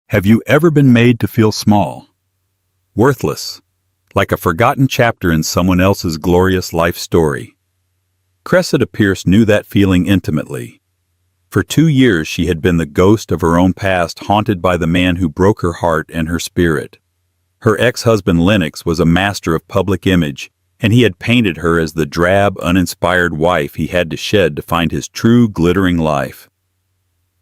Have you ever been made to feel small, worthless, like a forgotten chapter in someone else's glorious life story? Cressida Pierce knew that feeling intimately. For 2 years she had been the ghost of her own past, haunted by the man who broke her heart and her spirit. Her ex-husband Lennox was a master of public image, and he had painted her as the drab, uninspired wife he had to shed to find his true, glittering life.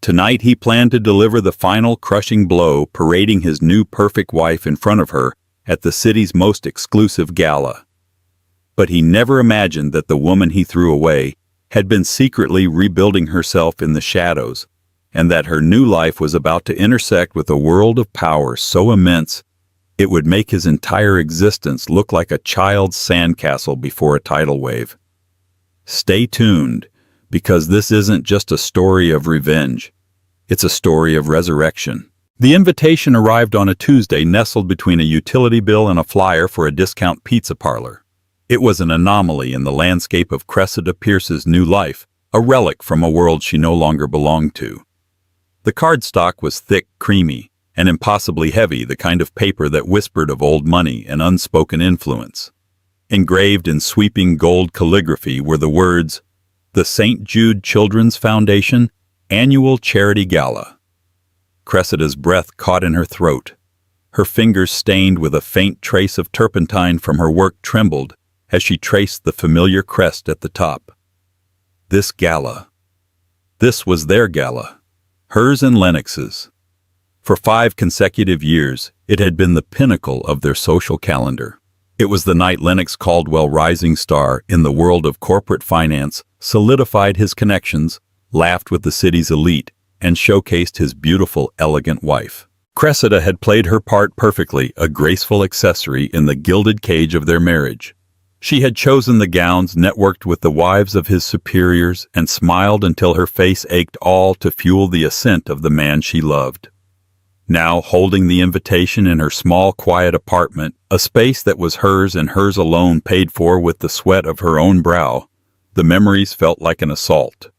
Tonight he planned to deliver the final crushing blow, parading his new perfect wife in front of her at the city's most exclusive gala. But he never imagined that the woman he threw away had been secretly rebuilding herself in the shadows, and that her new life was about to intersect with a world of power so immense it would make his entire existence look like a child's sandcastle before a tidal wave. Stay tuned, because this isn't just a story of revenge. It's a story of resurrection. The invitation arrived on a Tuesday, nestled between a utility bill and a flyer for a discount pizza parlor. It was an anomaly in the landscape of Cressida Pierce's new life, a relic from a world she no longer belonged to. The cardstock was thick, creamy, and impossibly heavy, the kind of paper that whispered of old money and unspoken influence. Engraved in sweeping gold calligraphy were the words, "The St. Jude Children's Foundation Annual Charity Gala." Cressida's breath caught in her throat. Her fingers, stained with a faint trace of turpentine from her work, trembled as she traced the familiar crest at the top. This gala. This was their gala, hers and Lennox's. For 5 consecutive years, it had been the pinnacle of their social calendar. It was the night Lennox Caldwell, rising star in the world of corporate finance, solidified his connections, laughed with the city's elite, and showcased his beautiful, elegant wife. Cressida had played her part perfectly, a graceful accessory in the gilded cage of their marriage. She had chosen the gowns, networked with the wives of his superiors, and smiled until her face ached, all to fuel the ascent of the man she loved. Now, holding the invitation in her small, quiet apartment, a space that was hers and hers alone, paid for with the sweat of her own brow, the memories felt like an assault.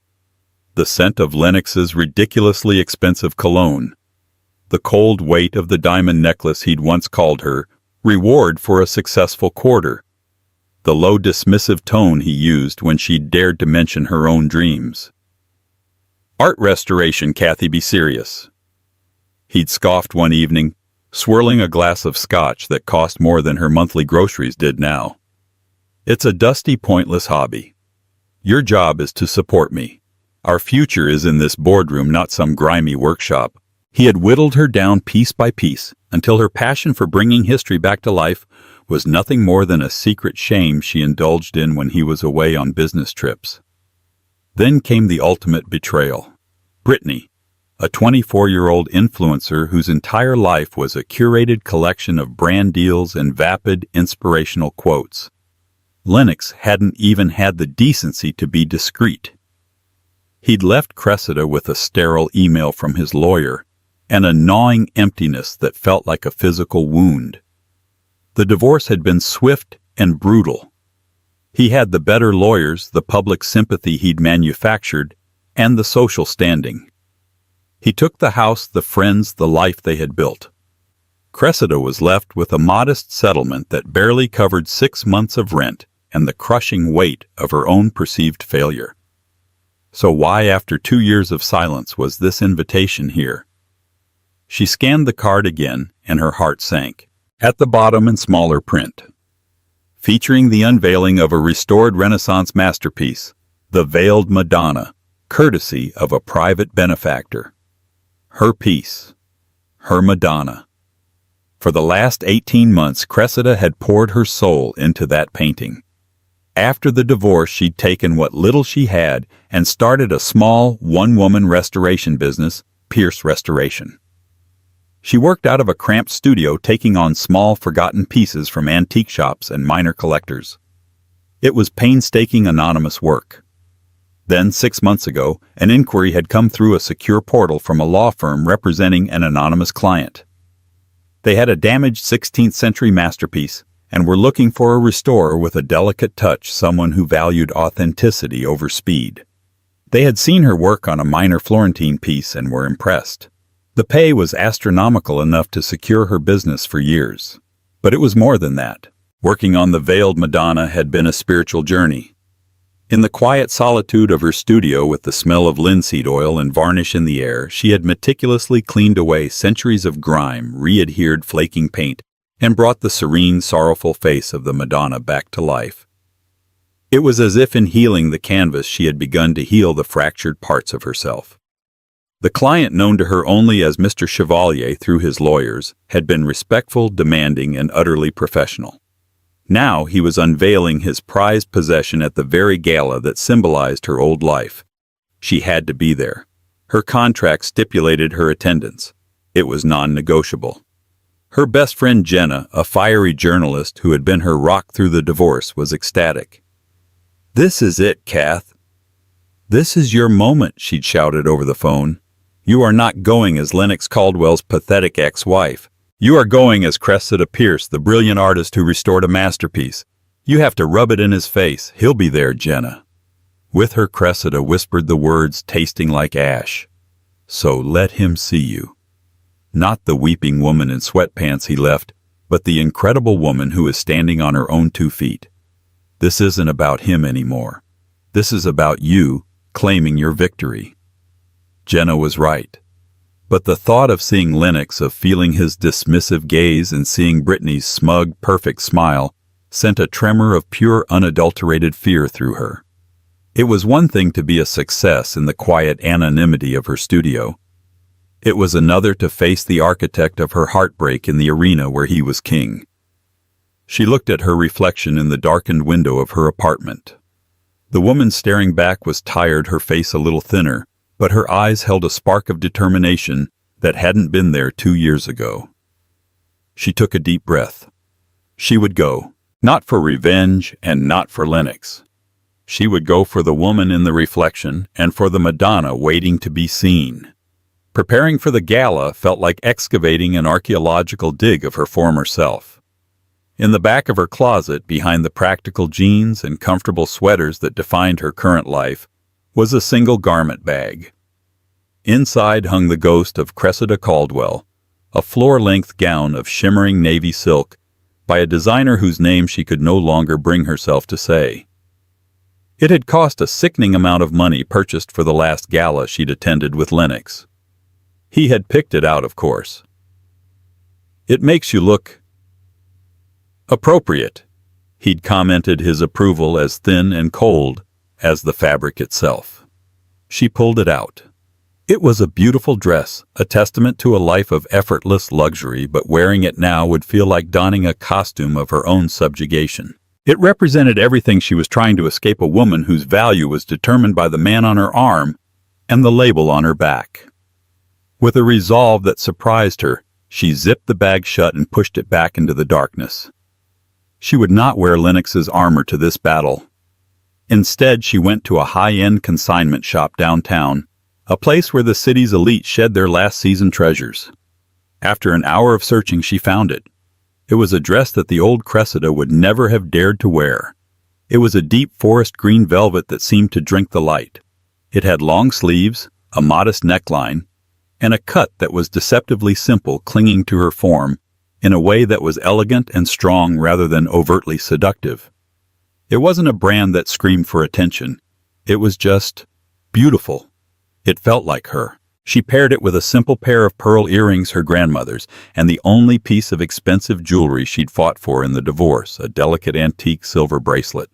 The scent of Lennox's ridiculously expensive cologne, the cold weight of the diamond necklace he'd once called her reward for a successful quarter, the low dismissive tone he used when she dared to mention her own dreams. "Art restoration, Kathy, be serious," he'd scoffed one evening, swirling a glass of scotch that cost more than her monthly groceries did now. "It's a dusty, pointless hobby. Your job is to support me. Our future is in this boardroom, not some grimy workshop." He had whittled her down piece by piece until her passion for bringing history back to life was nothing more than a secret shame she indulged in when he was away on business trips. Then came the ultimate betrayal. Brittany, a 24-year-old influencer whose entire life was a curated collection of brand deals and vapid, inspirational quotes. Lennox hadn't even had the decency to be discreet. He'd left Cressida with a sterile email from his lawyer and a gnawing emptiness that felt like a physical wound. The divorce had been swift and brutal. He had the better lawyers, the public sympathy he'd manufactured, and the social standing. He took the house, the friends, the life they had built. Cressida was left with a modest settlement that barely covered 6 months of rent and the crushing weight of her own perceived failure. So why, after 2 years of silence, was this invitation here? She scanned the card again, and her heart sank. At the bottom, in smaller print, featuring the unveiling of a restored Renaissance masterpiece, The Veiled Madonna, courtesy of a private benefactor. Her piece. Her Madonna. For the last 18 months, Cressida had poured her soul into that painting. After the divorce, she'd taken what little she had and started a small, one-woman restoration business, Pierce Restoration. She worked out of a cramped studio, taking on small, forgotten pieces from antique shops and minor collectors. It was painstaking, anonymous work. Then, 6 months ago, an inquiry had come through a secure portal from a law firm representing an anonymous client. They had a damaged 16th-century masterpiece and were looking for a restorer with a delicate touch, someone who valued authenticity over speed. They had seen her work on a minor Florentine piece and were impressed. The pay was astronomical enough to secure her business for years. But it was more than that. Working on the Veiled Madonna had been a spiritual journey. In the quiet solitude of her studio with the smell of linseed oil and varnish in the air, she had meticulously cleaned away centuries of grime, re-adhered flaking paint, and brought the serene, sorrowful face of the Madonna back to life. It was as if in healing the canvas she had begun to heal the fractured parts of herself. The client, known to her only as Mr. Chevalier through his lawyers, had been respectful, demanding, and utterly professional. Now he was unveiling his prized possession at the very gala that symbolized her old life. She had to be there. Her contract stipulated her attendance. It was non-negotiable. Her best friend Jenna, a fiery journalist who had been her rock through the divorce, was ecstatic. "This is it, Kath. This is your moment," she'd shouted over the phone. "You are not going as Lennox Caldwell's pathetic ex-wife. You are going as Cressida Pierce, the brilliant artist who restored a masterpiece. You have to rub it in his face. He'll be there, Jenna." With her, Cressida whispered the words tasting like ash. "So let him see you." Not the weeping woman in sweatpants he left, but the incredible woman who is standing on her own 2 feet. This isn't about him anymore. This is about you claiming your victory. Jenna was right. But the thought of seeing Lennox, of feeling his dismissive gaze and seeing Brittany's smug, perfect smile, sent a tremor of pure, unadulterated fear through her. It was one thing to be a success in the quiet anonymity of her studio. It was another to face the architect of her heartbreak in the arena where he was king. She looked at her reflection in the darkened window of her apartment. The woman staring back was tired, her face a little thinner, but her eyes held a spark of determination that hadn't been there 2 years ago. She took a deep breath. She would go, not for revenge and not for Lennox. She would go for the woman in the reflection and for the Madonna waiting to be seen. Preparing for the gala felt like excavating an archaeological dig of her former self. In the back of her closet, behind the practical jeans and comfortable sweaters that defined her current life, was a single garment bag. Inside hung the ghost of Cressida Caldwell, a floor-length gown of shimmering navy silk by a designer whose name she could no longer bring herself to say. It had cost a sickening amount of money, purchased for the last gala she'd attended with Lennox. He had picked it out, of course. "It makes you look appropriate," he'd commented, his approval as thin and cold as the fabric itself. She pulled it out. It was a beautiful dress, a testament to a life of effortless luxury, but wearing it now would feel like donning a costume of her own subjugation. It represented everything she was trying to escape, a woman whose value was determined by the man on her arm and the label on her back. With a resolve that surprised her, she zipped the bag shut and pushed it back into the darkness. She would not wear Lennox's armor to this battle. Instead, she went to a high-end consignment shop downtown, a place where the city's elite shed their last season treasures. After an hour of searching, she found it. It was a dress that the old Cressida would never have dared to wear. It was a deep forest green velvet that seemed to drink the light. It had long sleeves, a modest neckline, and a cut that was deceptively simple, clinging to her form in a way that was elegant and strong rather than overtly seductive. It wasn't a brand that screamed for attention. It was just beautiful. It felt like her. She paired it with a simple pair of pearl earrings, her grandmother's, and the only piece of expensive jewelry she'd fought for in the divorce, a delicate antique silver bracelet.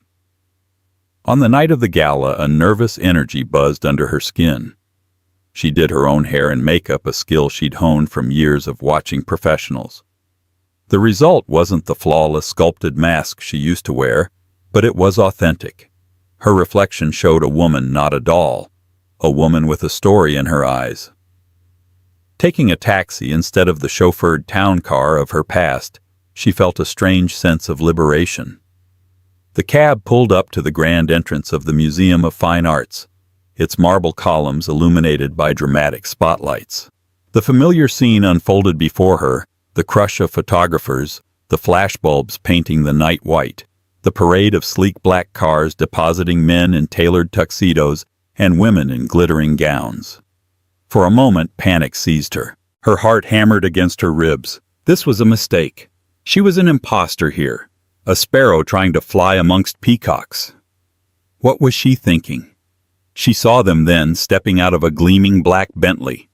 On the night of the gala, a nervous energy buzzed under her skin. She did her own hair and makeup, a skill she'd honed from years of watching professionals. The result wasn't the flawless sculpted mask she used to wear, but it was authentic. Her reflection showed a woman, not a doll, a woman with a story in her eyes. Taking a taxi instead of the chauffeured town car of her past, she felt a strange sense of liberation. The cab pulled up to the grand entrance of the Museum of Fine Arts, its marble columns illuminated by dramatic spotlights. The familiar scene unfolded before her, the crush of photographers, the flashbulbs painting the night white, the parade of sleek black cars depositing men in tailored tuxedos and women in glittering gowns. For a moment, panic seized her. Her heart hammered against her ribs. This was a mistake. She was an imposter here, a sparrow trying to fly amongst peacocks. What was she thinking? She saw them then, stepping out of a gleaming black Bentley.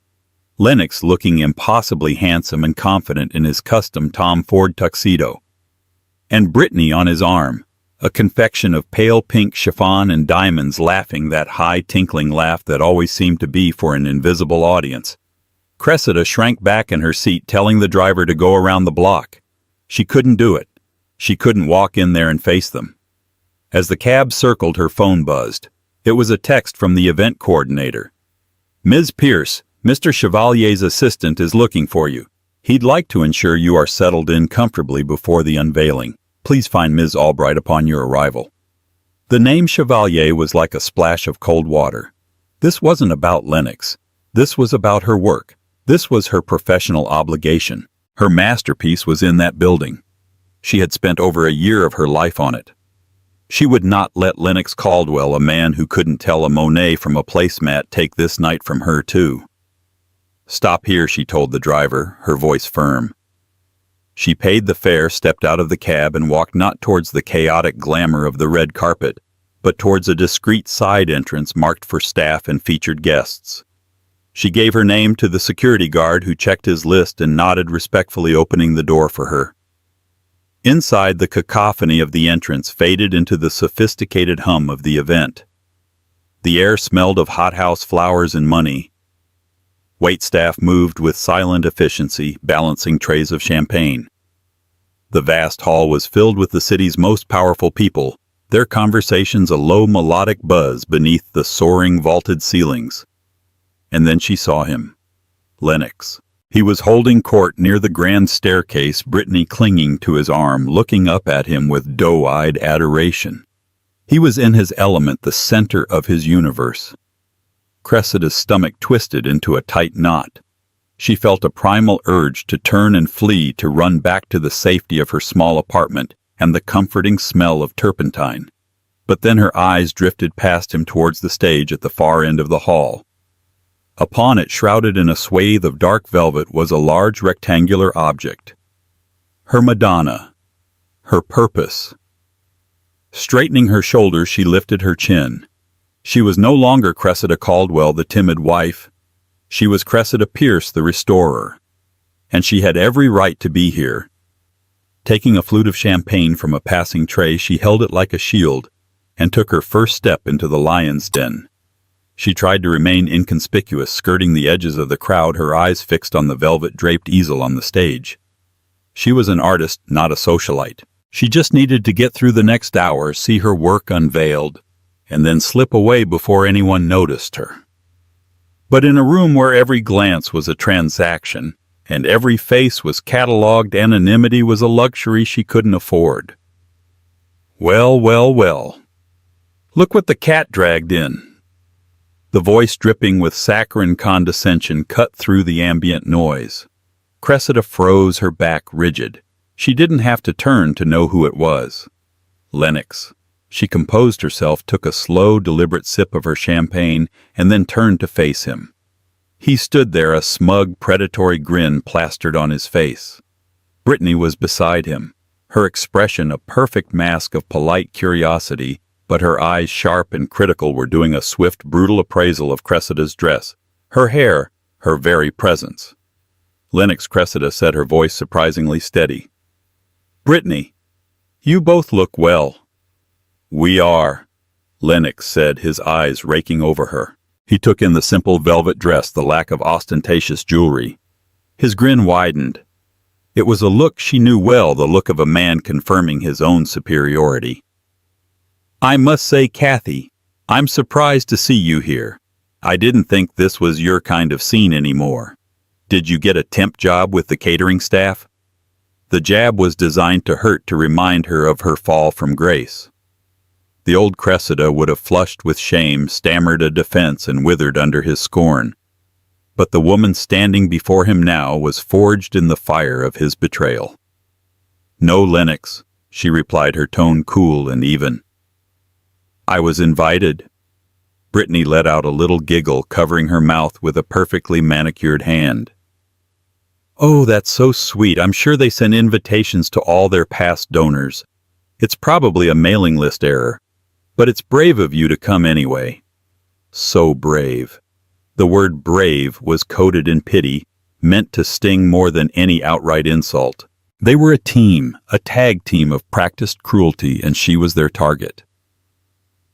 Lennox looking impossibly handsome and confident in his custom Tom Ford tuxedo. And Brittany on his arm, a confection of pale pink chiffon and diamonds, laughing that high tinkling laugh that always seemed to be for an invisible audience. Cressida shrank back in her seat, telling the driver to go around the block. She couldn't do it. She couldn't walk in there and face them. As the cab circled, her phone buzzed. It was a text from the event coordinator. "Ms. Pierce, Mr. Chevalier's assistant is looking for you. He'd like to ensure you are settled in comfortably before the unveiling. Please find Ms. Albright upon your arrival." The name Chevalier was like a splash of cold water. This wasn't about Lennox. This was about her work. This was her professional obligation. Her masterpiece was in that building. She had spent over a year of her life on it. She would not let Lennox Caldwell, a man who couldn't tell a Monet from a placemat, take this night from her too. "Stop here," she told the driver, her voice firm. She paid the fare, stepped out of the cab, and walked not towards the chaotic glamour of the red carpet, but towards a discreet side entrance marked for staff and featured guests. She gave her name to the security guard, who checked his list and nodded respectfully, opening the door for her. Inside, the cacophony of the entrance faded into the sophisticated hum of the event. The air smelled of hothouse flowers and money. Waitstaff moved with silent efficiency, balancing trays of champagne. The vast hall was filled with the city's most powerful people, their conversations a low melodic buzz beneath the soaring vaulted ceilings. And then she saw him. Lennox. He was holding court near the grand staircase, Brittany clinging to his arm, looking up at him with doe-eyed adoration. He was in his element, the center of his universe. Cressida's stomach twisted into a tight knot. She felt a primal urge to turn and flee, to run back to the safety of her small apartment and the comforting smell of turpentine. But then her eyes drifted past him towards the stage at the far end of the hall. Upon it, shrouded in a swathe of dark velvet, was a large rectangular object. Her Madonna. Her purpose. Straightening her shoulders, she lifted her chin. She was no longer Cressida Caldwell, the timid wife. She was Cressida Pierce, the restorer. And she had every right to be here. Taking a flute of champagne from a passing tray, she held it like a shield and took her first step into the lion's den. She tried to remain inconspicuous, skirting the edges of the crowd, her eyes fixed on the velvet-draped easel on the stage. She was an artist, not a socialite. She just needed to get through the next hour, see her work unveiled, and then slip away before anyone noticed her. But in a room where every glance was a transaction, and every face was catalogued, anonymity was a luxury she couldn't afford. "Well, well, well. Look what the cat dragged in." The voice, dripping with saccharine condescension, cut through the ambient noise. Cressida froze, her back rigid. She didn't have to turn to know who it was. Lennox. She composed herself, took a slow, deliberate sip of her champagne, and then turned to face him. He stood there, a smug, predatory grin plastered on his face. Brittany was beside him, her expression a perfect mask of polite curiosity, but her eyes, sharp and critical, were doing a swift, brutal appraisal of Cressida's dress, her hair, her very presence. "Lennox," Cressida said, her voice surprisingly steady. "Brittany, you both look well." "We are," Lennox said, his eyes raking over her. He took in the simple velvet dress, the lack of ostentatious jewelry. His grin widened. It was a look she knew well, the look of a man confirming his own superiority. "I must say, Kathy, I'm surprised to see you here. I didn't think this was your kind of scene anymore. Did you get a temp job with the catering staff?" The jab was designed to hurt, to remind her of her fall from grace. The old Cressida would have flushed with shame, stammered a defense, and withered under his scorn. But the woman standing before him now was forged in the fire of his betrayal. "No, Lennox," she replied, her tone cool and even. "I was invited." Brittany let out a little giggle, covering her mouth with a perfectly manicured hand. Oh, that's so sweet. I'm sure they send invitations to all their past donors. It's probably a mailing list error. But it's brave of you to come anyway. So brave. The word brave was coded in pity, meant to sting more than any outright insult. They were a team, a tag team of practiced cruelty, and she was their target.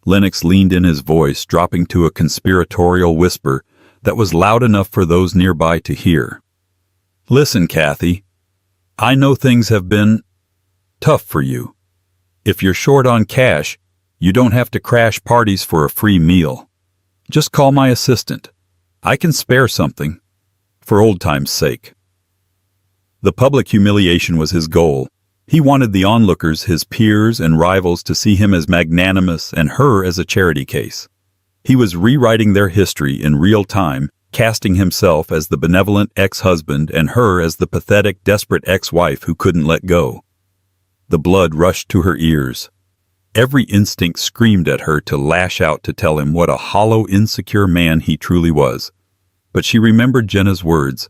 Lennox leaned in, his voice dropping to a conspiratorial whisper that was loud enough for those nearby to hear. Listen, Kathy. I know things have been tough for you. If you're short on cash, you don't have to crash parties for a free meal. Just call my assistant. I can spare something, for old time's sake. The public humiliation was his goal. He wanted the onlookers, his peers and rivals, to see him as magnanimous and her as a charity case. He was rewriting their history in real time, casting himself as the benevolent ex-husband and her as the pathetic, desperate ex-wife who couldn't let go. The blood rushed to her ears. Every instinct screamed at her to lash out to tell him what a hollow, insecure man he truly was. But she remembered Jenna's words.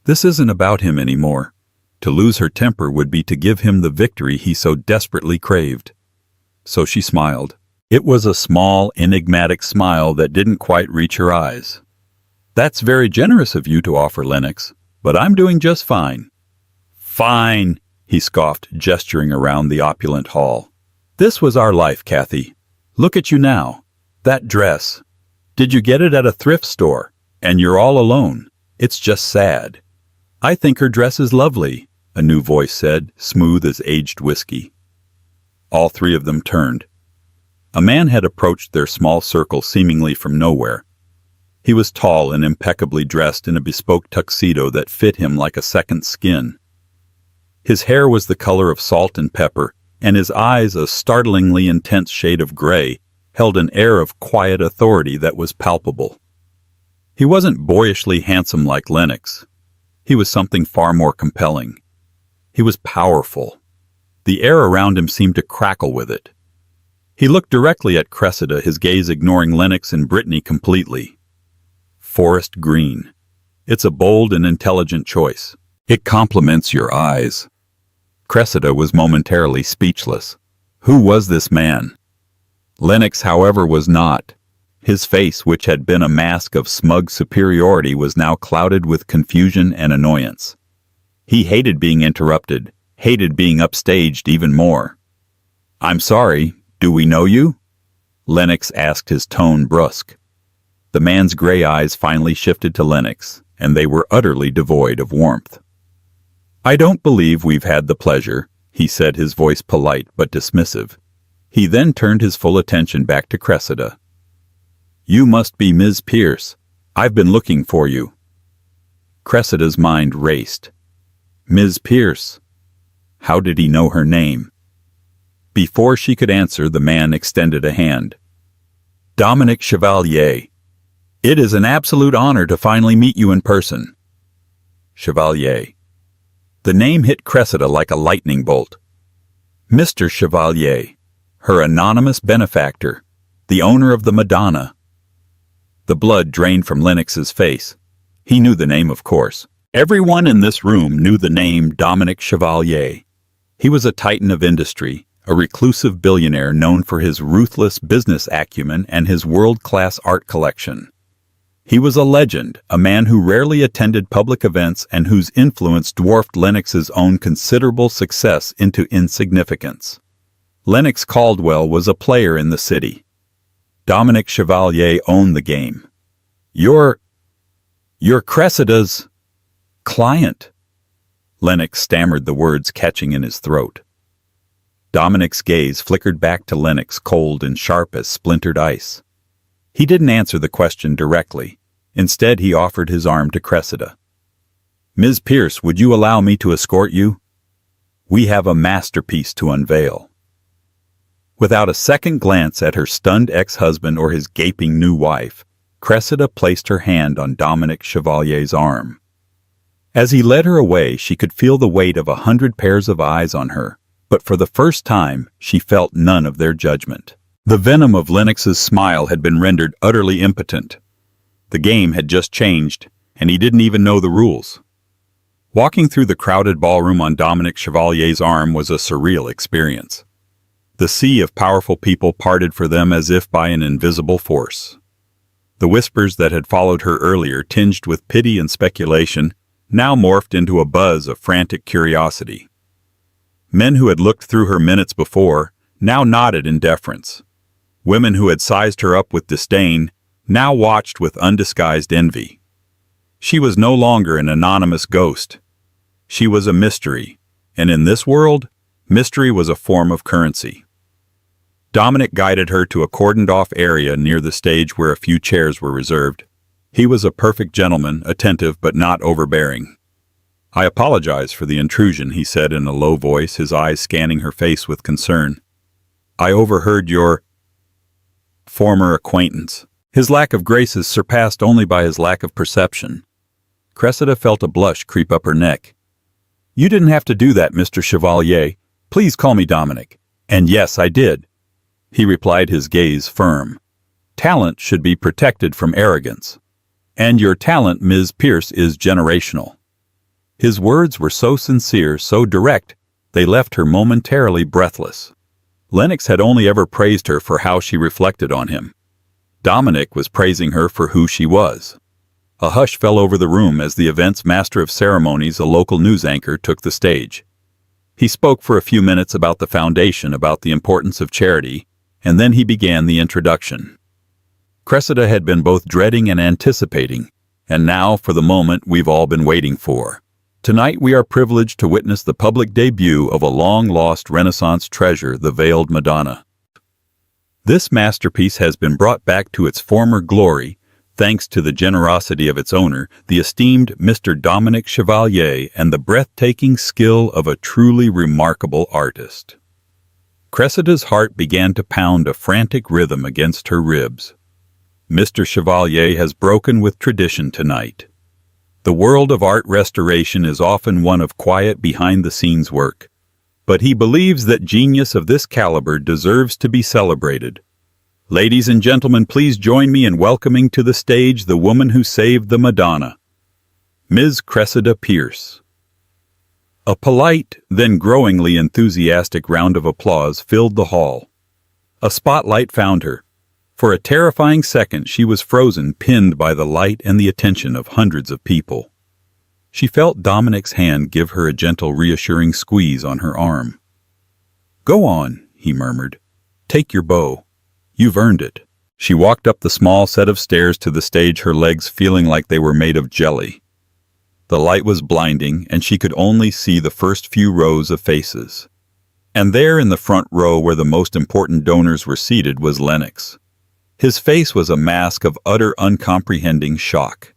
This isn't about him anymore. To lose her temper would be to give him the victory he so desperately craved. So she smiled. It was a small, enigmatic smile that didn't quite reach her eyes. That's very generous of you to offer, Lennox, but I'm doing just fine. Fine, he scoffed, gesturing around the opulent hall. This was our life, Kathy. Look at you now. That dress. Did you get it at a thrift store? And you're all alone. It's just sad. I think her dress is lovely, a new voice said, smooth as aged whiskey. All three of them turned. A man had approached their small circle seemingly from nowhere. He was tall and impeccably dressed in a bespoke tuxedo that fit him like a second skin. His hair was the color of salt and pepper, and his eyes, a startlingly intense shade of gray, held an air of quiet authority that was palpable. He wasn't boyishly handsome like Lennox. He was something far more compelling. He was powerful. The air around him seemed to crackle with it. He looked directly at Cressida, his gaze ignoring Lennox and Brittany completely. Forest green. It's a bold and intelligent choice. It complements your eyes. Cressida was momentarily speechless. Who was this man? Lennox, however, was not. His face, which had been a mask of smug superiority, was now clouded with confusion and annoyance. He hated being interrupted, hated being upstaged even more. I'm sorry, do we know you? Lennox asked, his tone brusque. The man's gray eyes finally shifted to Lennox, and they were utterly devoid of warmth. I don't believe we've had the pleasure, he said, his voice polite but dismissive. He then turned his full attention back to Cressida. You must be Ms. Pierce. I've been looking for you. Cressida's mind raced. Ms. Pierce. How did he know her name? Before she could answer, the man extended a hand. Dominic Chevalier. It is an absolute honor to finally meet you in person. Chevalier. The name hit Cressida like a lightning bolt. Mr. Chevalier, her anonymous benefactor, the owner of the Madonna. The blood drained from Lennox's face. He knew the name, of course. Everyone in this room knew the name Dominic Chevalier. He was a titan of industry, a reclusive billionaire known for his ruthless business acumen and his world-class art collection. He was a legend, a man who rarely attended public events and whose influence dwarfed Lennox's own considerable success into insignificance. Lennox Caldwell was a player in the city. Dominic Chevalier owned the game. You're Cressida's client. Lennox stammered the words, catching in his throat. Dominic's gaze flickered back to Lennox, cold and sharp as splintered ice. He didn't answer the question directly. Instead, he offered his arm to Cressida. Ms. Pierce, would you allow me to escort you? We have a masterpiece to unveil. Without a second glance at her stunned ex-husband or his gaping new wife, Cressida placed her hand on Dominic Chevalier's arm. As he led her away, she could feel the weight of 100 pairs of eyes on her, but for the first time, she felt none of their judgment. The venom of Lennox's smile had been rendered utterly impotent. The game had just changed, and he didn't even know the rules. Walking through the crowded ballroom on Dominic Chevalier's arm was a surreal experience. The sea of powerful people parted for them as if by an invisible force. The whispers that had followed her earlier, tinged with pity and speculation, now morphed into a buzz of frantic curiosity. Men who had looked through her minutes before now nodded in deference. Women who had sized her up with disdain now watched with undisguised envy. She was no longer an anonymous ghost. She was a mystery, and in this world, mystery was a form of currency. Dominic guided her to a cordoned-off area near the stage where a few chairs were reserved. He was a perfect gentleman, attentive but not overbearing. "I apologize for the intrusion," he said in a low voice, his eyes scanning her face with concern. "I overheard your former acquaintance." His lack of grace is surpassed only by his lack of perception. Cressida felt a blush creep up her neck. "You didn't have to do that, Mr. Chevalier. Please call me Dominic." "And yes, I did," he replied, his gaze firm. "Talent should be protected from arrogance. And your talent, Ms. Pierce, is generational." His words were so sincere, so direct, they left her momentarily breathless. Lennox had only ever praised her for how she reflected on him. Dominic was praising her for who she was. A hush fell over the room as the event's master of ceremonies, a local news anchor, took the stage. He spoke for a few minutes about the foundation, about the importance of charity, and then he began the introduction. Cressida had been both dreading and anticipating, and now for the moment we've all been waiting for. Tonight we are privileged to witness the public debut of a long-lost Renaissance treasure, the Veiled Madonna. This masterpiece has been brought back to its former glory, thanks to the generosity of its owner, the esteemed Mr. Dominic Chevalier, and the breathtaking skill of a truly remarkable artist. Cressida's heart began to pound a frantic rhythm against her ribs. Mr. Chevalier has broken with tradition tonight. The world of art restoration is often one of quiet behind-the-scenes work, but he believes that genius of this caliber deserves to be celebrated. Ladies and gentlemen, please join me in welcoming to the stage the woman who saved the Madonna, Ms. Cressida Pierce. A polite, then growingly enthusiastic round of applause filled the hall. A spotlight found her. For a terrifying second she was frozen, pinned by the light and the attention of hundreds of people. She felt Dominic's hand give her a gentle, reassuring squeeze on her arm. "Go on," he murmured. "Take your bow. You've earned it." She walked up the small set of stairs to the stage, her legs feeling like they were made of jelly. The light was blinding, and she could only see the first few rows of faces. And there in the front row, where the most important donors were seated, was Lennox. His face was a mask of utter uncomprehending shock.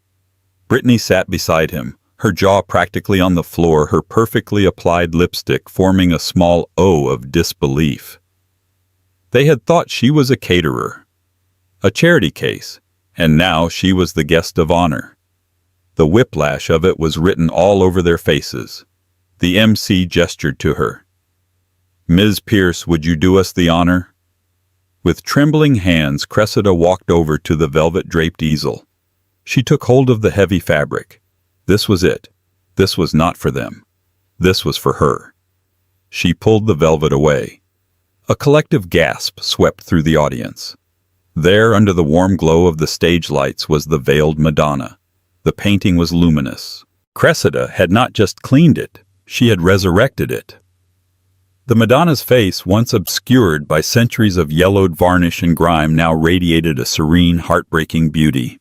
Brittany sat beside him, her jaw practically on the floor, her perfectly applied lipstick forming a small O of disbelief. They had thought she was a caterer, a charity case, and now she was the guest of honor. The whiplash of it was written all over their faces. The MC gestured to her. "Ms. Pierce, would you do us the honor?" With trembling hands, Cressida walked over to the velvet-draped easel. She took hold of the heavy fabric. This was it. This was not for them. This was for her. She pulled the velvet away. A collective gasp swept through the audience. There, under the warm glow of the stage lights, was the Veiled Madonna. The painting was luminous. Cressida had not just cleaned it, she had resurrected it. The Madonna's face, once obscured by centuries of yellowed varnish and grime, now radiated a serene, heartbreaking beauty.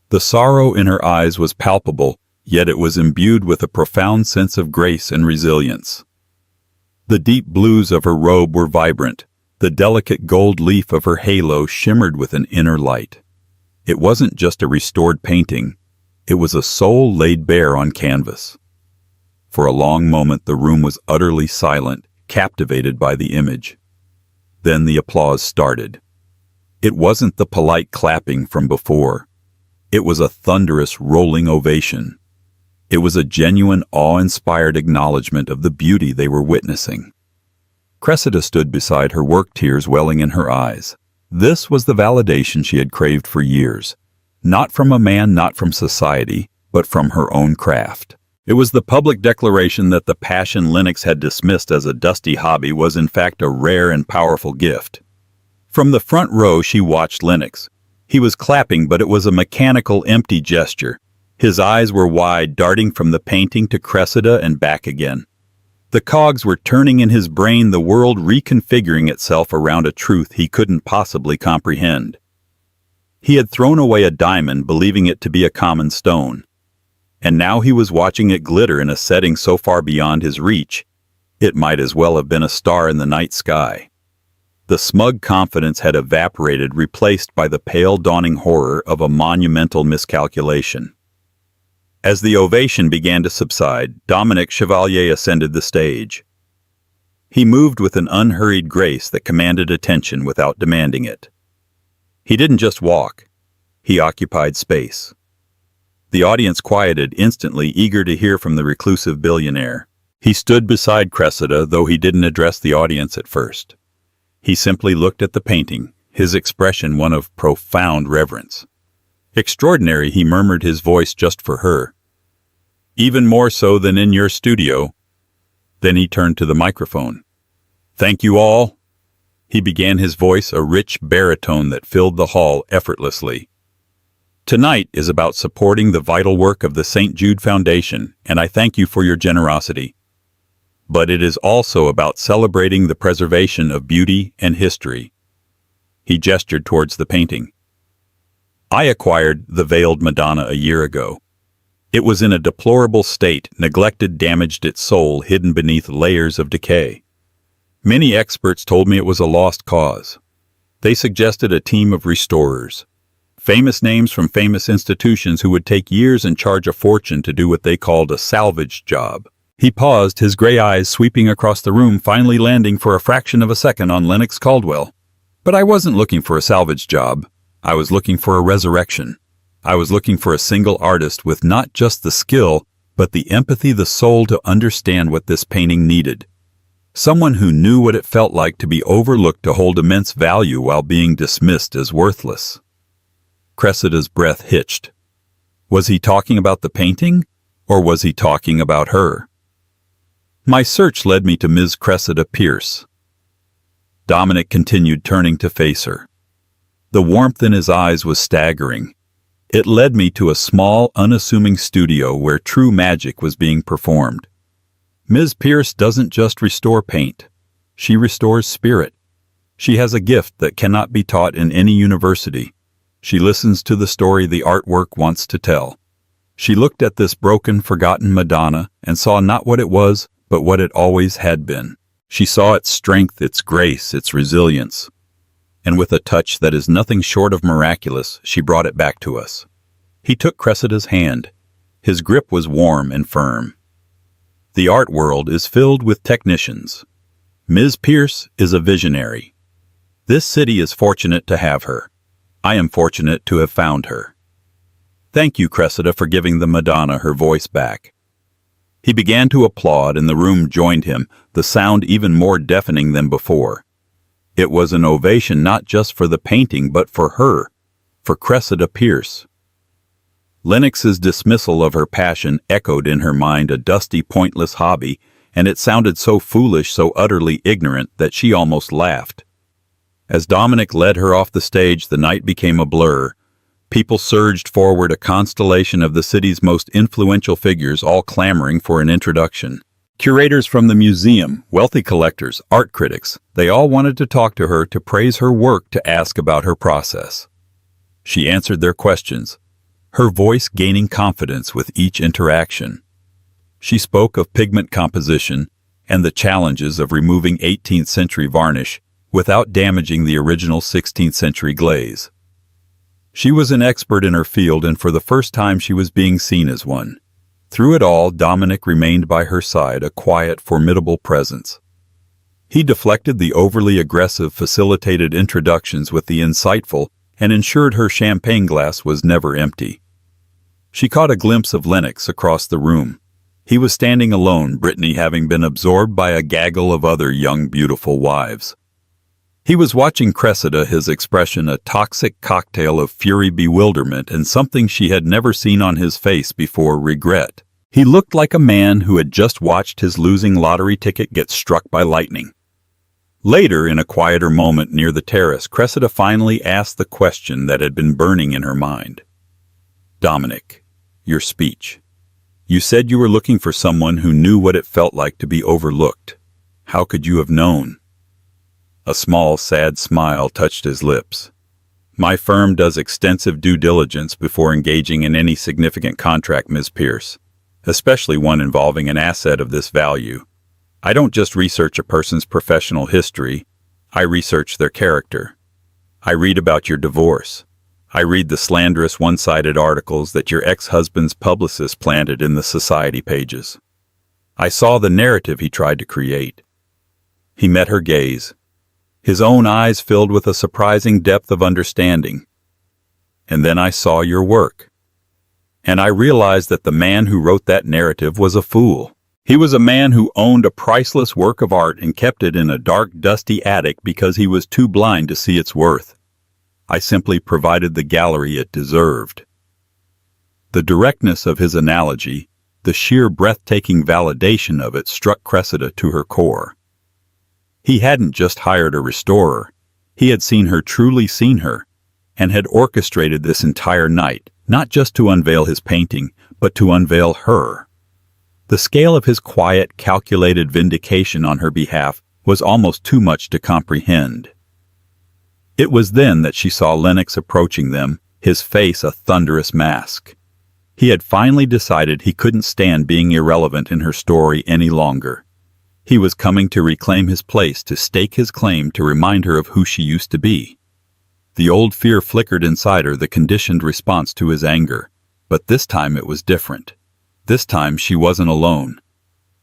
The sorrow in her eyes was palpable, yet it was imbued with a profound sense of grace and resilience. The deep blues of her robe were vibrant. The delicate gold leaf of her halo shimmered with an inner light. It wasn't just a restored painting. It was a soul laid bare on canvas. For a long moment the room was utterly silent, captivated by the image. Then the applause started. It wasn't the polite clapping from before. It was a thunderous, rolling ovation. It was a genuine, awe-inspired acknowledgement of the beauty they were witnessing. Cressida stood beside her, work, tears welling in her eyes. This was the validation she had craved for years. Not from a man, not from society, but from her own craft. It was the public declaration that the passion Lennox had dismissed as a dusty hobby was in fact a rare and powerful gift. From the front row she watched Lennox. He was clapping, but it was a mechanical, empty gesture. His eyes were wide, darting from the painting to Cressida and back again. The cogs were turning in his brain, the world reconfiguring itself around a truth he couldn't possibly comprehend. He had thrown away a diamond, believing it to be a common stone. And now he was watching it glitter in a setting so far beyond his reach, it might as well have been a star in the night sky. The smug confidence had evaporated, replaced by the pale dawning horror of a monumental miscalculation. As the ovation began to subside, Dominic Chevalier ascended the stage. He moved with an unhurried grace that commanded attention without demanding it. He didn't just walk. He occupied space. The audience quieted instantly, eager to hear from the reclusive billionaire. He stood beside Cressida, though he didn't address the audience at first. He simply looked at the painting, his expression one of profound reverence. "Extraordinary," he murmured, his voice just for her. "Even more so than in your studio." Then he turned to the microphone. "Thank you all." He began, his voice a rich baritone that filled the hall effortlessly. "Tonight is about supporting the vital work of the St. Jude Foundation, and I thank you for your generosity. But it is also about celebrating the preservation of beauty and history." He gestured towards the painting. "I acquired the Veiled Madonna a year ago. It was in a deplorable state, neglected, damaged, its soul hidden beneath layers of decay. Many experts told me it was a lost cause. They suggested a team of restorers, famous names from famous institutions who would take years and charge a fortune to do what they called a salvage job." He paused, his gray eyes sweeping across the room, finally landing for a fraction of a second on Lennox Caldwell. "But I wasn't looking for a salvage job. I was looking for a resurrection. I was looking for a single artist with not just the skill, but the empathy, the soul to understand what this painting needed. Someone who knew what it felt like to be overlooked, to hold immense value while being dismissed as worthless." Cressida's breath hitched. Was he talking about the painting, or was he talking about her? "My search led me to Ms. Cressida Pierce." Dominic continued, turning to face her. The warmth in his eyes was staggering. "It led me to a small, unassuming studio where true magic was being performed. Ms. Pierce doesn't just restore paint. She restores spirit. She has a gift that cannot be taught in any university. She listens to the story the artwork wants to tell. She looked at this broken, forgotten Madonna and saw not what it was, but what it always had been. She saw its strength, its grace, its resilience. And with a touch that is nothing short of miraculous, she brought it back to us." He took Cressida's hand. His grip was warm and firm. "The art world is filled with technicians. Ms. Pierce is a visionary. This city is fortunate to have her. I am fortunate to have found her. Thank you, Cressida, for giving the Madonna her voice back." He began to applaud, and the room joined him, the sound even more deafening than before. It was an ovation not just for the painting, but for her, for Cressida Pierce. Lennox's dismissal of her passion echoed in her mind, a dusty, pointless hobby, and it sounded so foolish, so utterly ignorant, that she almost laughed. As Dominic led her off the stage, the night became a blur. People surged forward, a constellation of the city's most influential figures, all clamoring for an introduction. Curators from the museum, wealthy collectors, art critics, they all wanted to talk to her, to praise her work, to ask about her process. She answered their questions, her voice gaining confidence with each interaction. She spoke of pigment composition and the challenges of removing 18th century varnish without damaging the original 16th century glaze. She was an expert in her field, and for the first time she was being seen as one. Through it all, Dominic remained by her side, a quiet, formidable presence. He deflected the overly aggressive, facilitated introductions with the insightful, and ensured her champagne glass was never empty. She caught a glimpse of Lennox across the room. He was standing alone, Brittany having been absorbed by a gaggle of other young, beautiful wives. He was watching Cressida, his expression a toxic cocktail of fury, bewilderment, and something she had never seen on his face before, regret. He looked like a man who had just watched his losing lottery ticket get struck by lightning. Later, in a quieter moment near the terrace, Cressida finally asked the question that had been burning in her mind. Dominic, your speech. You said you were looking for someone who knew what it felt like to be overlooked. How could you have known? A small, sad smile touched his lips. My firm does extensive due diligence before engaging in any significant contract, Ms. Pierce, especially one involving an asset of this value. I don't just research a person's professional history, I research their character. I read about your divorce. I read the slanderous one-sided articles that your ex-husband's publicist planted in the society pages. I saw the narrative he tried to create. He met her gaze. His own eyes filled with a surprising depth of understanding. And then I saw your work. And I realized that the man who wrote that narrative was a fool. He was a man who owned a priceless work of art and kept it in a dark, dusty attic because he was too blind to see its worth. I simply provided the gallery it deserved. The directness of his analogy, the sheer breathtaking validation of it struck Cressida to her core. He hadn't just hired a restorer. He had seen her, truly seen her, and had orchestrated this entire night, not just to unveil his painting, but to unveil her. The scale of his quiet, calculated vindication on her behalf was almost too much to comprehend. It was then that she saw Lennox approaching them, his face a thunderous mask. He had finally decided he couldn't stand being irrelevant in her story any longer. He was coming to reclaim his place, to stake his claim, to remind her of who she used to be. The old fear flickered inside her, the conditioned response to his anger. But this time it was different. This time she wasn't alone.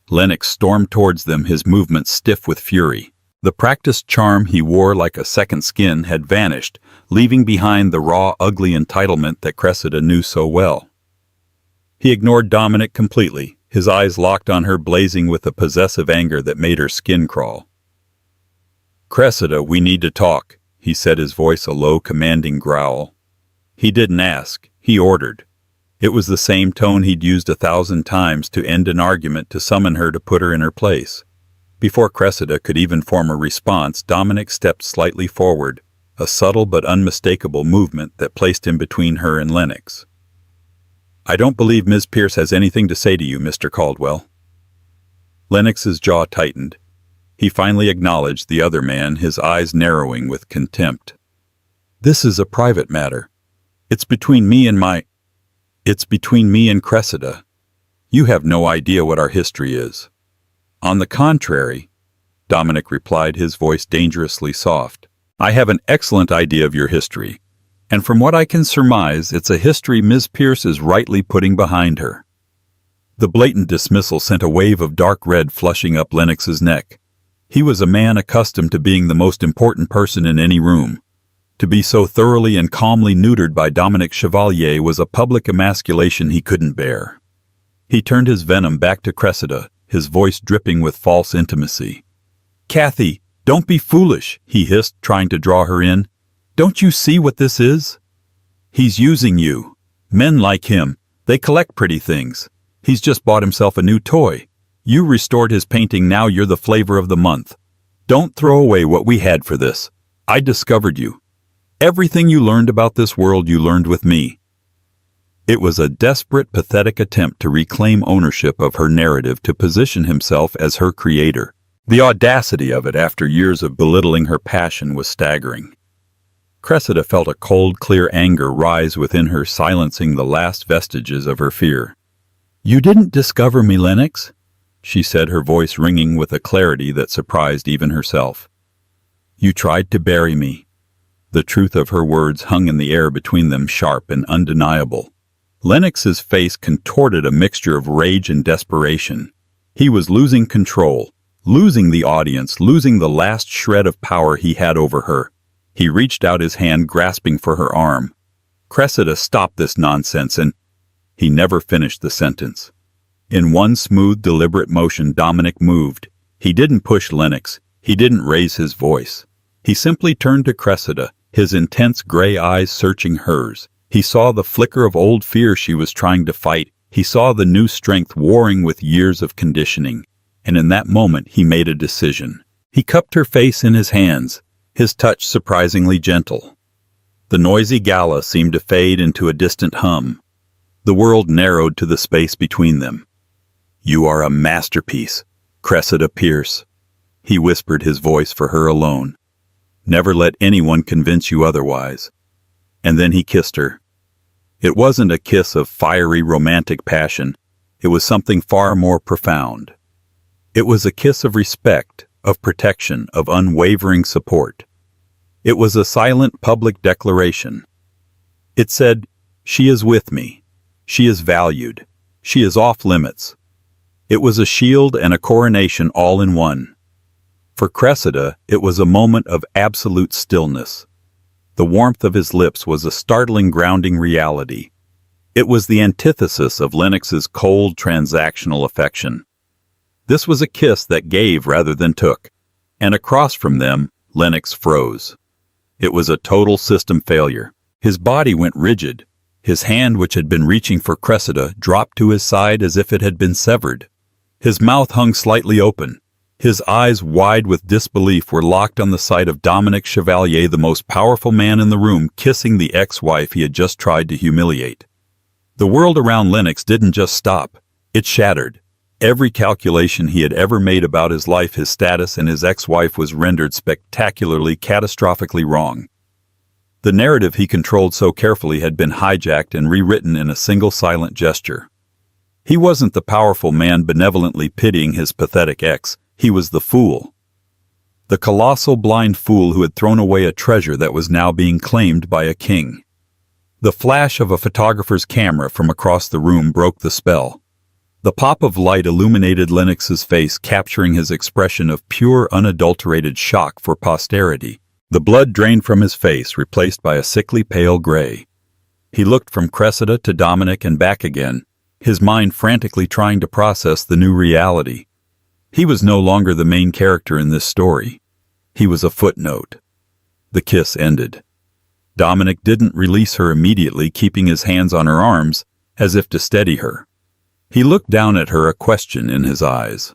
Lennox stormed towards them, his movements stiff with fury. The practiced charm he wore like a second skin had vanished, leaving behind the raw, ugly entitlement that Cressida knew so well. He ignored Dominic completely, his eyes locked on her, blazing with a possessive anger that made her skin crawl. "Cressida, we need to talk," he said, his voice a low, commanding growl. He didn't ask, he ordered. It was the same tone he'd used 1,000 times to end an argument, to summon her, to put her in her place. Before Cressida could even form a response, Dominic stepped slightly forward, a subtle but unmistakable movement that placed him between her and Lennox. "I don't believe Ms. Pierce has anything to say to you, Mr. Caldwell." Lennox's jaw tightened. He finally acknowledged the other man, his eyes narrowing with contempt. "This is a private matter. It's between me and Cressida. You have no idea what our history is." "On the contrary," Dominic replied, his voice dangerously soft, "I have an excellent idea of your history, and from what I can surmise, it's a history Ms. Pierce is rightly putting behind her." The blatant dismissal sent a wave of dark red flushing up Lennox's neck. He was a man accustomed to being the most important person in any room. To be so thoroughly and calmly neutered by Dominic Chevalier was a public emasculation he couldn't bear. He turned his venom back to Cressida, his voice dripping with false intimacy. "Kathy, don't be foolish," he hissed, trying to draw her in. "Don't you see what this is? He's using you. Men like him, they collect pretty things. He's just bought himself a new toy. You restored his painting, now you're the flavor of the month. Don't throw away what we had for this. I discovered you. Everything you learned about this world you learned with me." It was a desperate, pathetic attempt to reclaim ownership of her narrative, to position himself as her creator. The audacity of it, after years of belittling her passion, was staggering. Cressida felt a cold, clear anger rise within her, silencing the last vestiges of her fear. "You didn't discover me, Lennox," she said, her voice ringing with a clarity that surprised even herself. "You tried to bury me." The truth of her words hung in the air between them, sharp and undeniable. Lennox's face contorted a mixture of rage and desperation. He was losing control, losing the audience, losing the last shred of power he had over her. He reached out his hand, grasping for her arm. "Cressida, stop this nonsense," and he never finished the sentence. In one smooth, deliberate motion, Dominic moved. He didn't push Lennox. He didn't raise his voice. He simply turned to Cressida, his intense gray eyes searching hers. He saw the flicker of old fear she was trying to fight, He saw the new strength warring with years of conditioning, and in that moment he made a decision. He cupped her face in his hands, his touch surprisingly gentle. The noisy gala seemed to fade into a distant hum. The world narrowed to the space between them. "You are a masterpiece, Cressida Pierce," he whispered, his voice for her alone. "Never let anyone convince you otherwise." And then he kissed her. It wasn't a kiss of fiery romantic passion. It was something far more profound. It was a kiss of respect, of protection, of unwavering support. It was a silent public declaration. It said, "She is with me. She is valued. She is off limits." It was a shield and a coronation all in one. For Cressida, it was a moment of absolute stillness. The warmth of his lips was a startling grounding reality. It was the antithesis of Lennox's cold transactional affection. This was a kiss that gave rather than took, and across from them, Lennox froze. It was a total system failure. His body went rigid. His hand, which had been reaching for Cressida, dropped to his side as if it had been severed. His mouth hung slightly open. His eyes, wide with disbelief, were locked on the sight of Dominic Chevalier, the most powerful man in the room, kissing the ex-wife he had just tried to humiliate. The world around Lennox didn't just stop. It shattered. Every calculation he had ever made about his life, his status, and his ex-wife was rendered spectacularly, catastrophically wrong. The narrative he controlled so carefully had been hijacked and rewritten in a single silent gesture. He wasn't the powerful man benevolently pitying his pathetic ex. He was the fool. The colossal blind fool who had thrown away a treasure that was now being claimed by a king. The flash of a photographer's camera from across the room broke the spell. The pop of light illuminated Lennox's face, capturing his expression of pure, unadulterated shock for posterity. The blood drained from his face, replaced by a sickly pale gray. He looked from Cressida to Dominic and back again, his mind frantically trying to process the new reality. He was no longer the main character in this story. He was a footnote. The kiss ended. Dominic didn't release her immediately, keeping his hands on her arms, as if to steady her. He looked down at her, a question in his eyes.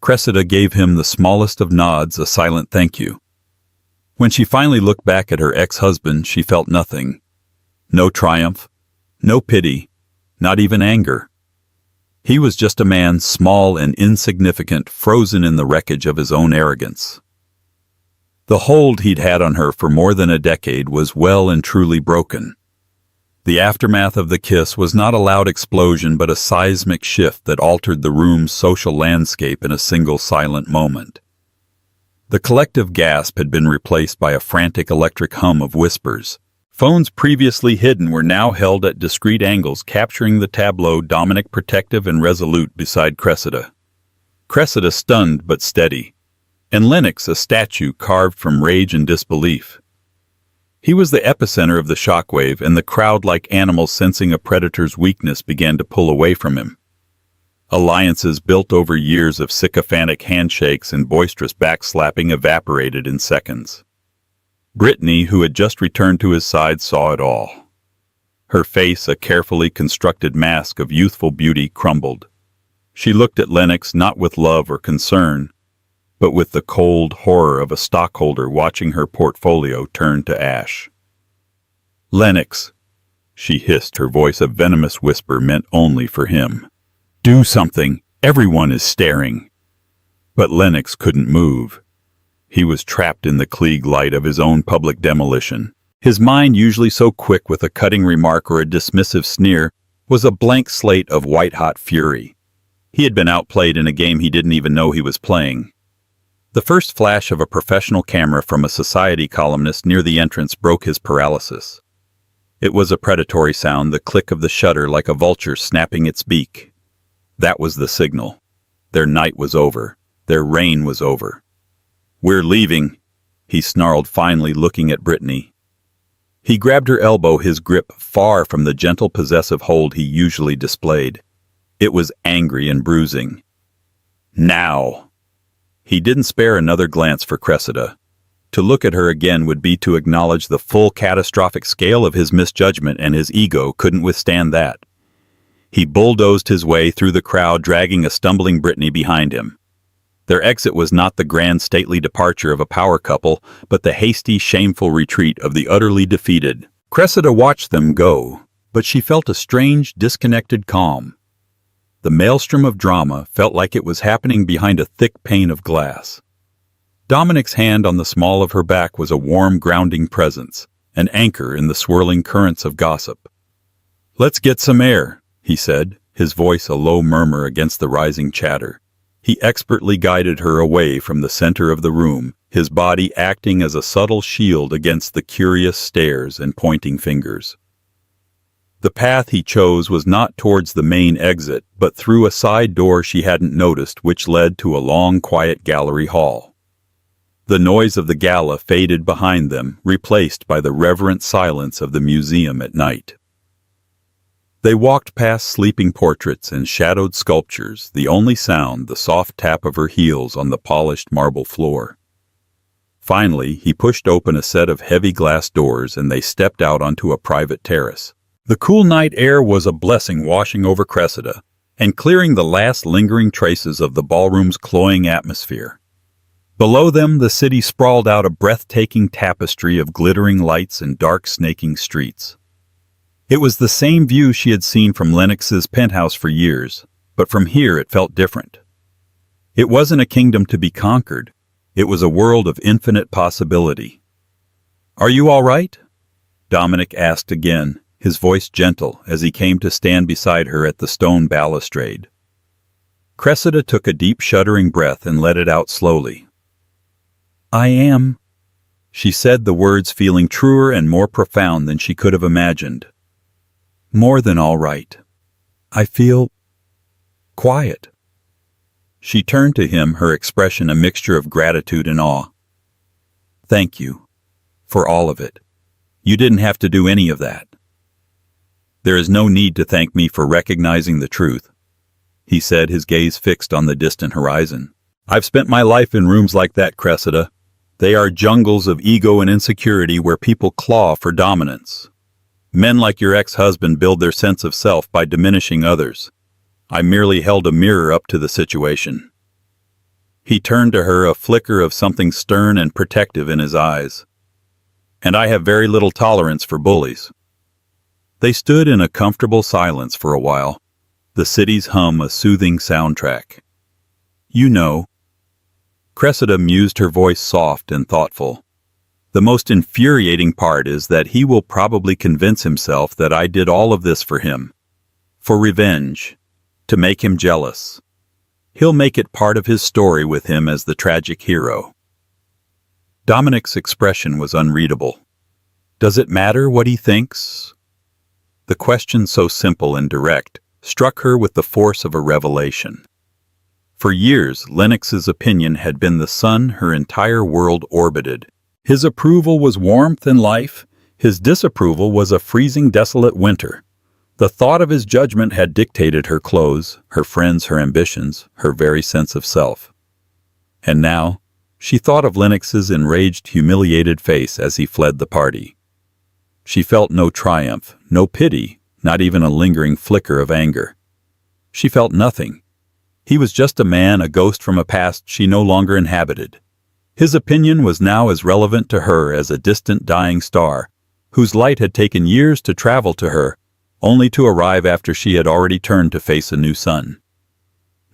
Cressida gave him the smallest of nods, a silent thank you. When she finally looked back at her ex-husband, she felt nothing. No triumph, no pity, not even anger. He was just a man, small and insignificant, frozen in the wreckage of his own arrogance. The hold he'd had on her for more than a decade was well and truly broken. The aftermath of the kiss was not a loud explosion, but a seismic shift that altered the room's social landscape in a single silent moment. The collective gasp had been replaced by a frantic electric hum of whispers. Phones previously hidden were now held at discreet angles, capturing the tableau, Dominic protective and resolute beside Cressida. Cressida stunned but steady, and Lennox a statue carved from rage and disbelief. He was the epicenter of the shockwave, and the crowd, like animals sensing a predator's weakness, began to pull away from him. Alliances built over years of sycophantic handshakes and boisterous backslapping evaporated in seconds. Brittany, who had just returned to his side, saw it all. Her face, a carefully constructed mask of youthful beauty, crumbled. She looked at Lennox not with love or concern, but with the cold horror of a stockholder watching her portfolio turn to ash. "Lennox," she hissed, her voice a venomous whisper meant only for him. "Do something. Everyone is staring." But Lennox couldn't move. He was trapped in the Klieg light of his own public demolition. His mind, usually so quick with a cutting remark or a dismissive sneer, was a blank slate of white-hot fury. He had been outplayed in a game he didn't even know he was playing. The first flash of a professional camera from a society columnist near the entrance broke his paralysis. It was a predatory sound, the click of the shutter like a vulture snapping its beak. That was the signal. Their night was over. Their reign was over. "We're leaving," he snarled, finally looking at Brittany. He grabbed her elbow, his grip far from the gentle possessive hold he usually displayed. It was angry and bruising. "Now!" He didn't spare another glance for Cressida. To look at her again would be to acknowledge the full catastrophic scale of his misjudgment, and his ego couldn't withstand that. He bulldozed his way through the crowd, dragging a stumbling Brittany behind him. Their exit was not the grand stately departure of a power couple, but the hasty, shameful retreat of the utterly defeated. Cressida watched them go, but she felt a strange, disconnected calm. The maelstrom of drama felt like it was happening behind a thick pane of glass. Dominic's hand on the small of her back was a warm, grounding presence, an anchor in the swirling currents of gossip. "Let's get some air," he said, his voice a low murmur against the rising chatter. He expertly guided her away from the center of the room, his body acting as a subtle shield against the curious stares and pointing fingers. The path he chose was not towards the main exit, but through a side door she hadn't noticed, which led to a long, quiet gallery hall. The noise of the gala faded behind them, replaced by the reverent silence of the museum at night. They walked past sleeping portraits and shadowed sculptures, the only sound the soft tap of her heels on the polished marble floor. Finally, he pushed open a set of heavy glass doors and they stepped out onto a private terrace. The cool night air was a blessing, washing over Cressida and clearing the last lingering traces of the ballroom's cloying atmosphere. Below them, the city sprawled out a breathtaking tapestry of glittering lights and dark, snaking streets. It was the same view she had seen from Lennox's penthouse for years, but from here it felt different. It wasn't a kingdom to be conquered. It was a world of infinite possibility. "Are you all right?" Dominic asked again, his voice gentle as he came to stand beside her at the stone balustrade. Cressida took a deep, shuddering breath and let it out slowly. "I am," she said, the words feeling truer and more profound than she could have imagined. "More than all right. I feel quiet." She turned to him, her expression a mixture of gratitude and awe. "Thank you. For all of it. You didn't have to do any of that." "There is no need to thank me for recognizing the truth," he said, his gaze fixed on the distant horizon. "I've spent my life in rooms like that, Cressida. They are jungles of ego and insecurity where people claw for dominance. Men like your ex-husband build their sense of self by diminishing others. I merely held a mirror up to the situation." He turned to her, a flicker of something stern and protective in his eyes. "And I have very little tolerance for bullies." They stood in a comfortable silence for a while, the city's hum a soothing soundtrack. "You know," Cressida mused, her voice soft and thoughtful, "the most infuriating part is that he will probably convince himself that I did all of this for him. For revenge. To make him jealous. He'll make it part of his story with him as the tragic hero." Dominic's expression was unreadable. Does it matter what he thinks? The question, so simple and direct, struck her with the force of a revelation. For years, Lennox's opinion had been the sun her entire world orbited. His approval was warmth and life. His disapproval was a freezing, desolate winter. The thought of his judgment had dictated her clothes, her friends, her ambitions, her very sense of self. And now, she thought of Lennox's enraged, humiliated face as he fled the party. She felt no triumph, no pity, not even a lingering flicker of anger. She felt nothing. He was just a man, a ghost from a past she no longer inhabited. His opinion was now as relevant to her as a distant dying star, whose light had taken years to travel to her, only to arrive after she had already turned to face a new sun.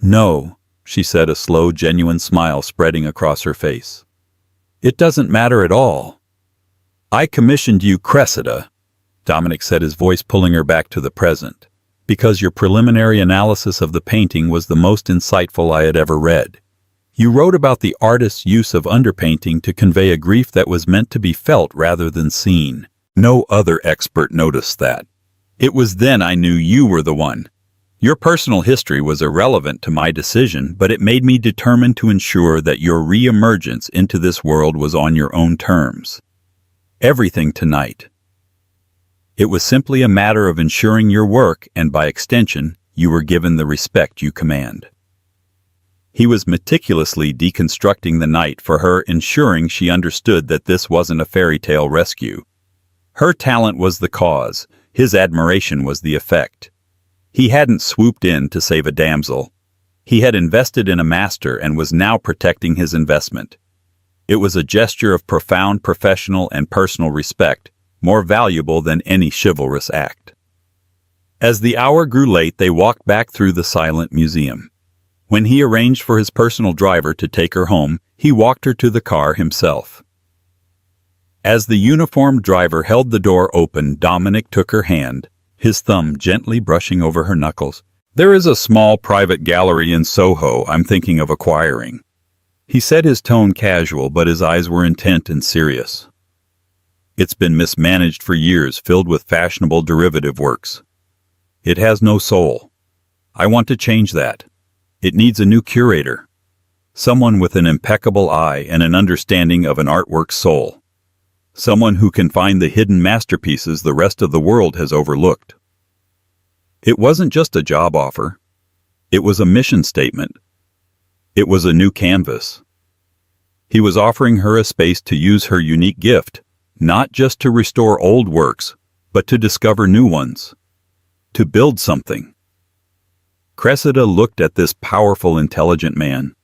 "No," she said, a slow, genuine smile spreading across her face. "It doesn't matter at all." "I commissioned you, Cressida," Dominic said, his voice pulling her back to the present, "because your preliminary analysis of the painting was the most insightful I had ever read. You wrote about the artist's use of underpainting to convey a grief that was meant to be felt rather than seen. No other expert noticed that. It was then I knew you were the one. Your personal history was irrelevant to my decision, but it made me determined to ensure that your re-emergence into this world was on your own terms. Everything tonight. It was simply a matter of ensuring your work, and by extension, you were given the respect you command." He was meticulously deconstructing the night for her, ensuring she understood that this wasn't a fairy tale rescue. Her talent was the cause, his admiration was the effect. He hadn't swooped in to save a damsel. He had invested in a master and was now protecting his investment. It was a gesture of profound professional and personal respect, more valuable than any chivalrous act. As the hour grew late, they walked back through the silent museum. When he arranged for his personal driver to take her home, he walked her to the car himself. As the uniformed driver held the door open, Dominic took her hand, his thumb gently brushing over her knuckles. "There is a small private gallery in Soho I'm thinking of acquiring." He said, his tone casual, but his eyes were intent and serious. "It's been mismanaged for years, filled with fashionable derivative works. It has no soul. I want to change that. It needs a new curator. Someone with an impeccable eye and an understanding of an artwork's soul. Someone who can find the hidden masterpieces the rest of the world has overlooked." It wasn't just a job offer. It was a mission statement. It was a new canvas. He was offering her a space to use her unique gift, not just to restore old works, but to discover new ones. To build something. Cressida looked at this powerful, intelligent man,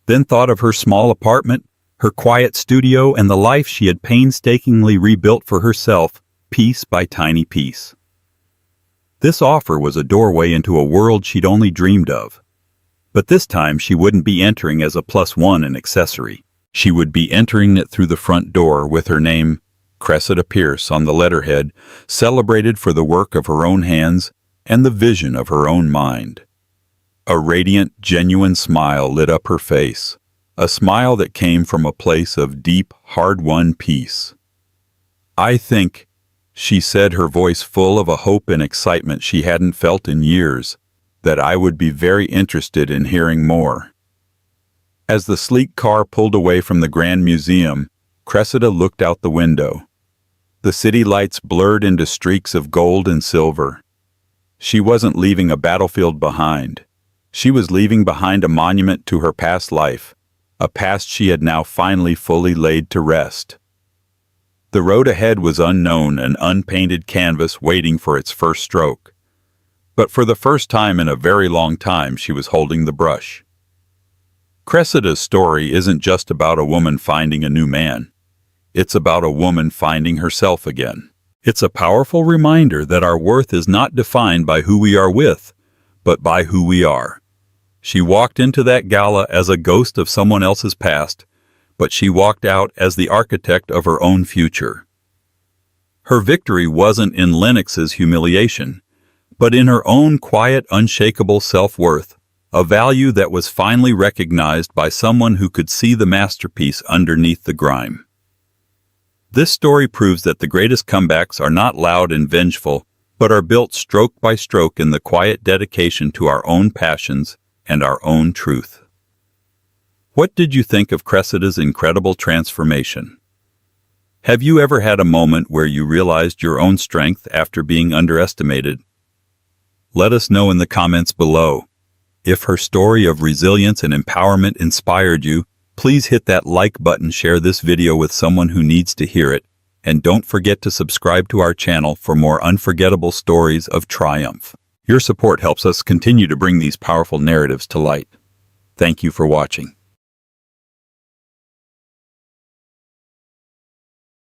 then thought of her small apartment, her quiet studio, and the life she had painstakingly rebuilt for herself, piece by tiny piece. This offer was a doorway into a world she'd only dreamed of. But this time she wouldn't be entering as a +1 an accessory. She would be entering it through the front door with her name, Cressida Pierce, on the letterhead, celebrated for the work of her own hands and the vision of her own mind. A radiant, genuine smile lit up her face, a smile that came from a place of deep, hard-won peace. "I think," she said, her voice full of a hope and excitement she hadn't felt in years, "that I would be very interested in hearing more." As the sleek car pulled away from the Grand Museum, Cressida looked out the window. The city lights blurred into streaks of gold and silver. She wasn't leaving a battlefield behind. She was leaving behind a monument to her past life, a past she had now finally fully laid to rest. The road ahead was unknown, an unpainted canvas waiting for its first stroke. But for the first time in a very long time, she was holding the brush. Cressida's story isn't just about a woman finding a new man. It's about a woman finding herself again. It's a powerful reminder that our worth is not defined by who we are with, but by who we are. She walked into that gala as a ghost of someone else's past, but she walked out as the architect of her own future. Her victory wasn't in Lennox's humiliation, but in her own quiet, unshakable self-worth, a value that was finally recognized by someone who could see the masterpiece underneath the grime. This story proves that the greatest comebacks are not loud and vengeful, but are built stroke by stroke in the quiet dedication to our own passions and our own truth. What did you think of Cressida's incredible transformation? Have you ever had a moment where you realized your own strength after being underestimated? Let us know in the comments below. If her story of resilience and empowerment inspired you, please hit that like button, share this video with someone who needs to hear it, and don't forget to subscribe to our channel for more unforgettable stories of triumph. Your support helps us continue to bring these powerful narratives to light. Thank you for watching.